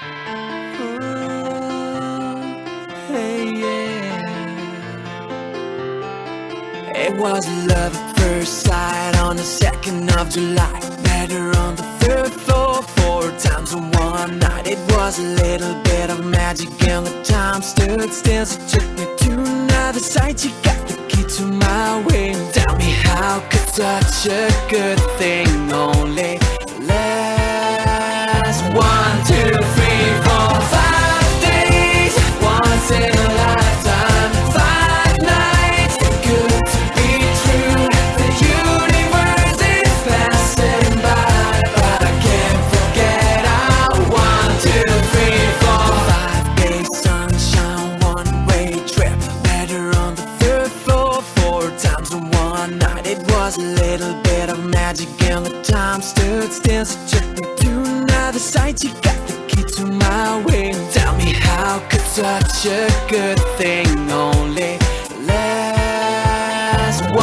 Hey, yeah. It was love at first sight on the 2nd of July. Met her on the 3rd floor 4 times in one night. It was a little bit of magic and the time stood still. She took me to another site. She got the key to my wing. Tell me, how could such a good thing only last 1, 2, 3, 4, 5 days? Once in a lifetime, 5 nights. Too good to be true. The universe is passing by, but I can't forget our 1, 2, 3, 4, 5 days sunshine, one-way trip. Met her on the 3rd floor 4 times in one night. It was a little bit of magic and the time stood still. She took me to another site. She got the key to my wing. Tell me, how could such a good thing only last 1, 2,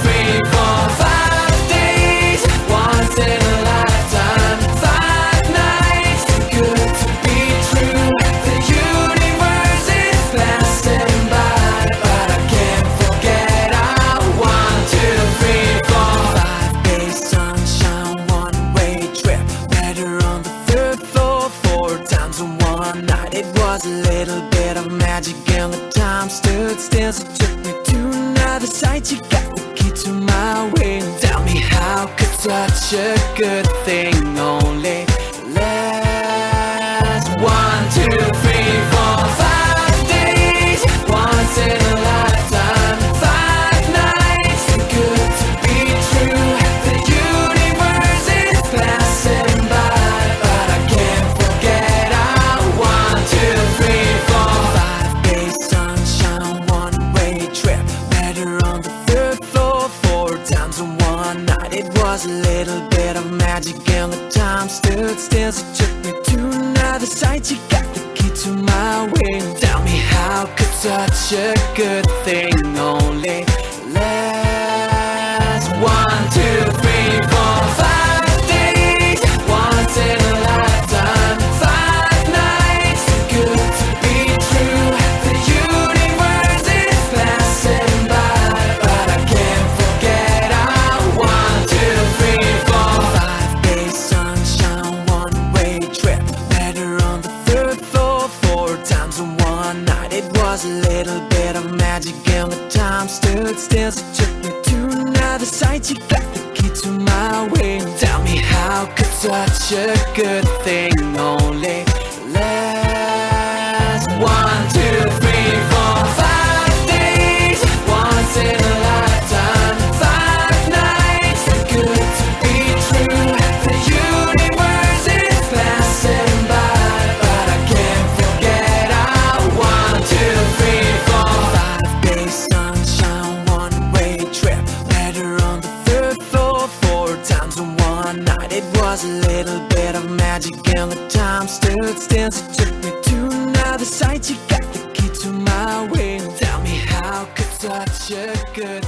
3, 4, 5 days? Once in a lifetime, 5 nights. Too good to be true. The universe is passing by, but I can't forget our 1, 2, 3, 4, 5 days sunshine, one-way trip. Met her on the 3rd floor 4 times in one night. It was a little bit of magic and the time stood still. She took me to another site. She got the key to my wing. Tell me, how could such a good thing only last 1, 2, 3, 4, 5 days? Once in a lifetime, 5 nights. Too good to be true. The universe is passing by, but I can't forget our 1, 2, 3, 4, 5 days sunshine, one-way trip. Met her on the 3rd floor 4 times in one night. It was a little bit of magic and the time stood still. She took me to another site. She got the key to my wing. Tell me, how could such a good thing only last 1, 2, 3, 4, 5 days? Once in a lifetime, 5 nights. Too good to be true. The universe is passing by, but I can't forget our 1, 2, 3, 4, 5 days sunshine, one-way trip. Met her on the 3rd floor 4 times in one night. It was a little bit of magic and the time stood still. She took me to another site. She got the key to my wing. Tell me, how could such a good thing only last 1, 2, 3, 4, 5 days? Once in a lifetime, 5 nights. Too good to be true. The universe is passing by, but I can't forget our 1, 2, 3, 4, 5 days sunshine, one-way trip. Met her on the 3rd floor 4 times in one night. It was a little bit of magic and the time stood still. She took me to another site. She got the key to my wing. Tell me, how could such a good